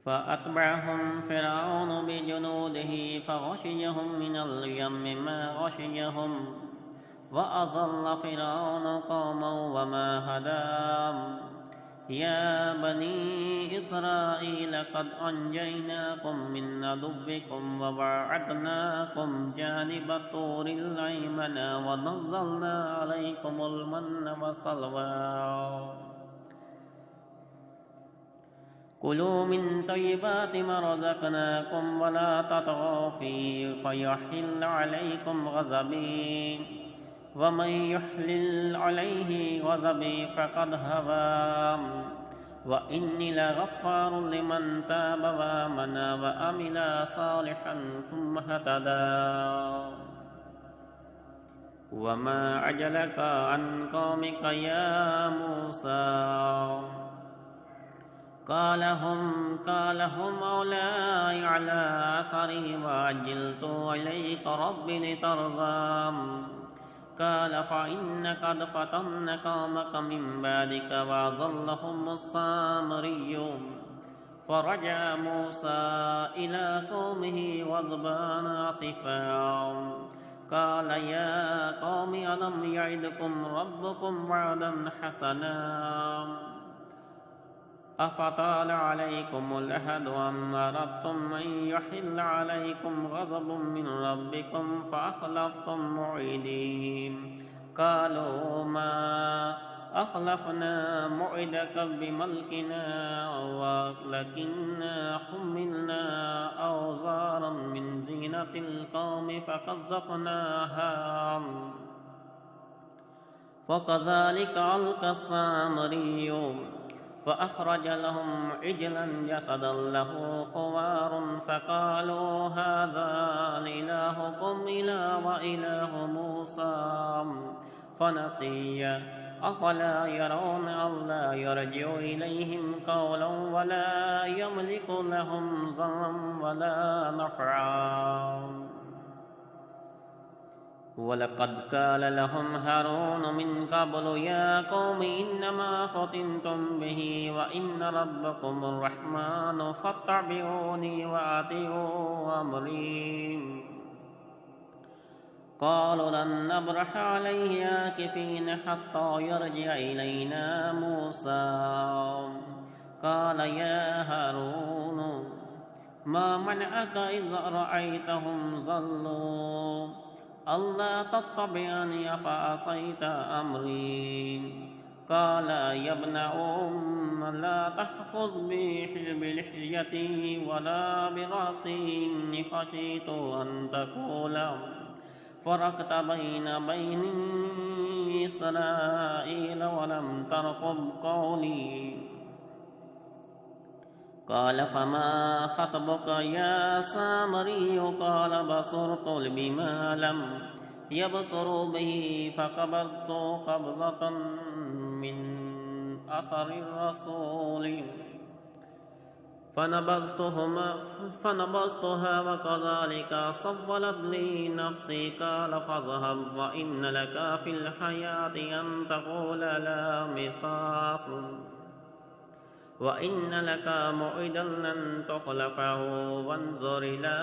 فأتبعهم فرعون بجنوده فغشيهم من اليم ما غشيهم وأضل فرعون قوما وما هدى يا بني إسرائيل قد أنجيناكم من عدوكم وبعدناكم جانب الطور الأيمن ونزلنا عليكم المن والسلوى كلوا من طيبات ما رزقناكم ولا تطغوا فيه فيحل عليكم غضبي ومن يحلل عليه غضبي فقد هوى وإني لغفار لمن تاب وآمن وعمل صالحا ثم اهتدى وما عجلك عن قومك يا موسى قال هم أولاي على أثري وعجلت إليك رب لترضى قال فإن قد فتن قومك من بعدك وأضلهم السامري فرجع موسى إلى قومه غضبان آسفا قال يا قوم ألم يعدكم ربكم وعدا حسنا أفطال عليكم العهد أم أردتم أن يحل عليكم غضب من ربكم فأخلفتم موعدي قالوا ما أخلفنا موعدك بملكنا ولكننا حملنا أوزارا من زينة القوم فقذفناها فكذلك ألقى السامري فأخرج لهم عجلا جسدا له خوار فقالوا هذا إلهكم إله وإله موسى فنسي أفلا يرون ألا يرجع إليهم قولا ولا يملك لهم ضرا ولا نفعا ولقد قال لهم هارون من قبل يا قوم إنما فتنتم به وإن ربكم الرحمن فاتبعوني وأطيعوا أمري قالوا لن نبرح عليه عاكفين حتى يرجع إلينا موسى قال يا هارون ما منعك إذ رأيتهم ضلوا ألا تتبعني أفعصيت أمري قال يا ابن لا تأخذ بلحيتي ولا برأسي إني خشيت أن تقول فرقت بين بني إسرائيل ولم ترقب قولي قال فما خطبك يا سامري قال بصرت بما لم يبصروا به فقبضت قبضة من أثر الرسول فنبذتها وكذلك سولت لي نفسي قال فاذهب فإن لك في الحياة أن تقول لا مساس وإن لك موعدا لن تخلفه وانظر إلى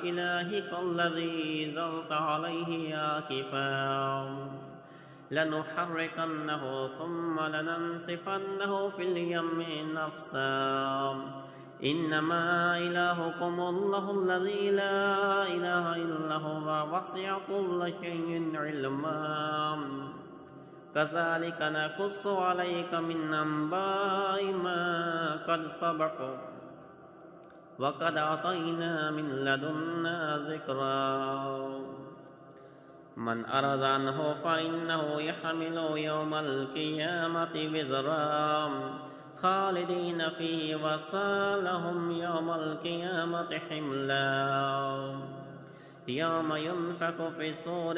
إلهك الذي ظلت عليه عاكفا لنحركنه ثم لننسفنه في اليم نفسا إنما إلهكم الله الذي لا إله إلا هو وسع كل شيء علما كذلك نقص عليك من أنباء ما قد سبق وقد أعطينا من لدنا ذكرا من أراد عنه فإنه يحمل يوم القيامة وزرا خالدين فيه وسالهم يوم القيامة حملا يوم ينفخ في الصور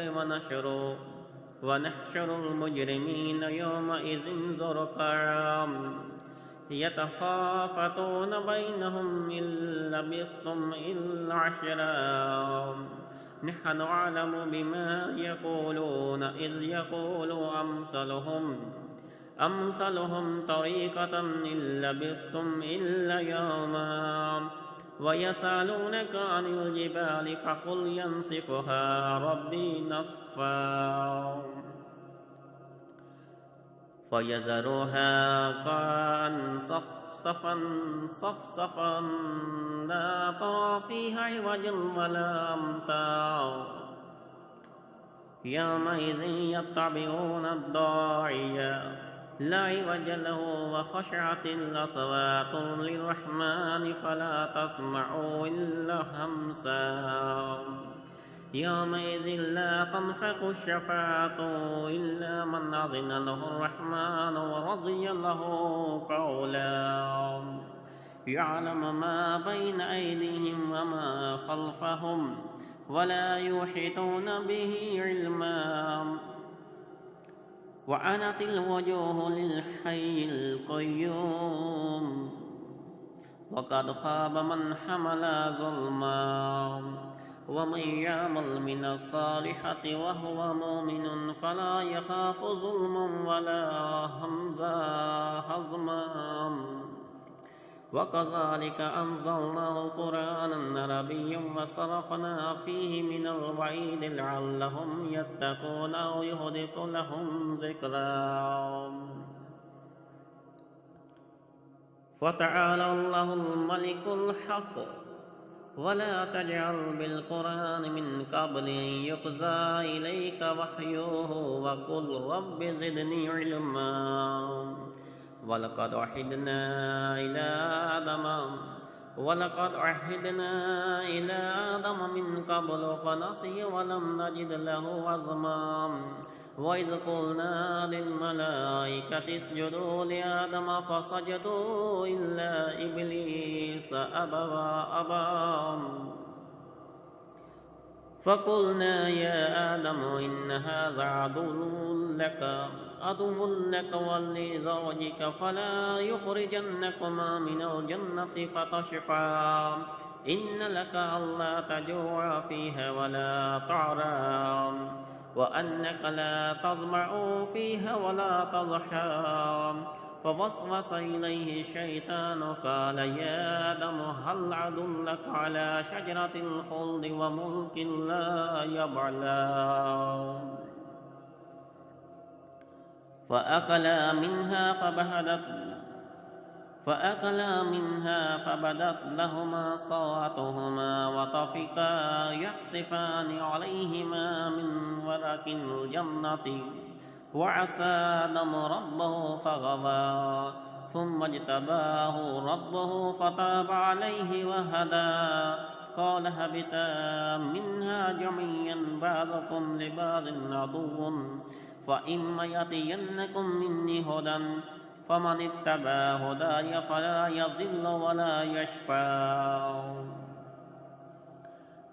ونحشر المجرمين يومئذ زرقا يتخافتون بينهم إن لبثتم إلا عشرا نحن أعلم بما يقولون إذ يقول أمثلهم أمثلهم طريقة إن لبثتم إلا يوما ويسألونك عن الجبال فقل ينسفها ربي نسفا فيذرها قاعا صفصفا لا ترى فيها عوجا ولا أمتا يومئذ يتبعون الداعي لا عوج له وخشعت الأصوات للرحمن فلا تسمع إلا همسا يومئذ لا تنفع الشفاعة إلا من أذن له الرحمن ورضي له قولا يعلم ما بين أيديهم وما خلفهم ولا يحيطون به علما وعنت الوجوه للحي القيوم وقد خاب من حمل ظلما ومن يعمل من الصالحات وهو مؤمن فلا يخاف ظلما ولا هضما وكذلك أنزلناه قرآنا عربيا وصرفنا فيه من الوعيد لعلهم يتقون أو يحدث لهم ذكرا فتعالى الله الملك الحق ولا تجعل بالقرآن من قبل أن يقضى إليك وحيه وقل رب زدني علما ولقد عهدنا إلى آدم من قبل فنسي ولم نجد له عزما وإذ قلنا للملائكة اسجدوا لآدم فسجدوا إلا إبليس أبى فقلنا يا آدم إن هذا عدو لك ولزوجك فلا يخرجنكما من الجنة فتشقى إن لك ألا تجوع فيها ولا تعرى وأنك لا تظمأ فيها ولا تضحى فوسوس إليه الشيطان قال يا آدم هل أدلك على شجرة الخلد وملك لا يبلى فأكلا منها فبدت لهما سوءاتهما وطفقا يخصفان عليهما من ورق الجنة وعصى آدم ربه فغوى ثم اجتباه ربه فتاب عليه وهدى قال اهبطا منها جميعا بعضكم لبعض عدو فإما يأتينكم مني هدى فمن اتبع هداي فلا يضل ولا يشقى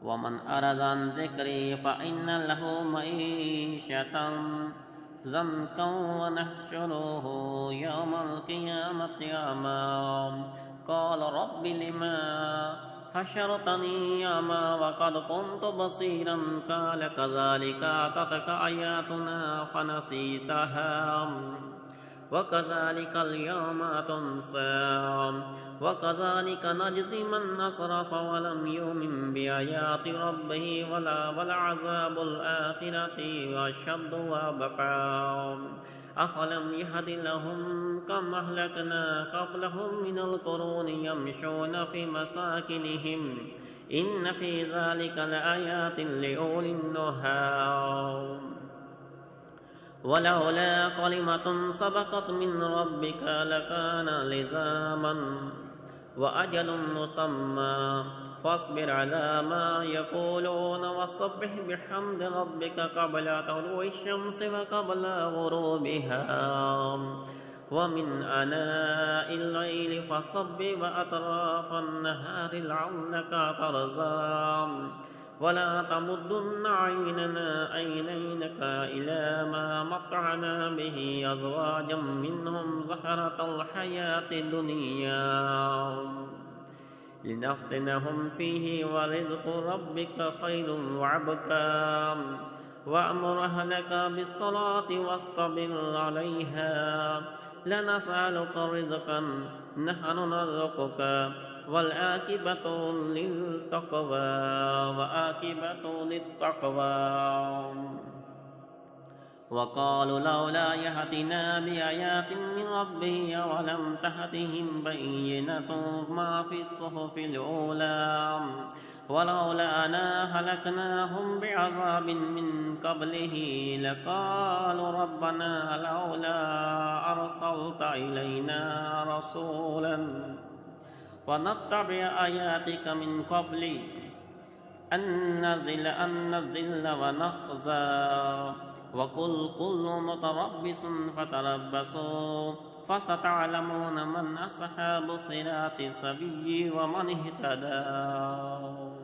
ومن أعرض عن ذكري فإن له معيشة ضنكا ونحشره يوم القيامة أعمى قال رب لما حشرتني أعمى وقد كنت بصيرا قال كذلك أتتك آياتنا فنسيتها وكذلك اليوم تنسى وكذلك نجزي من أسرف ولم يؤمن بآيات ربه ولعذاب الآخرة أشد وأبقى أفلم يهد لهم كم أهلكنا قبلهم من القرون يمشون في مساكنهم إن في ذلك لآيات لأولي النهى ولولا كلمة سبقت من ربك لكان لزاما وأجل مسمى فاصبر على ما يقولون وسبح بحمد ربك قبل طلوع الشمس وقبل غروبها ومن آناء الليل فصب وأطراف النهار لعلك ترضى ولا تمدن عينيك إلى ما متعنا به أزواجا منهم زهرة الحياة الدنيا لنفتنهم فيه ورزق ربك خير وأبقى وأمر أهلك بالصلاة واصطبر عليها لنسألك رزقا نحن نرزقك والعاقبة للتقوى وقالوا لولا يأتنا بآيات من ربه أولم تأتهم بينة ما في الصحف الأولى ولولا أنا هلكناهم بعذاب من قبله لقالوا ربنا لولا أرسلت إلينا رسولا فنتبع آياتك من قبل أن نزل ونخزى وقل كل متربص فتربصوا فستعلمون من أصحاب الصراط السوي ومن اهتدى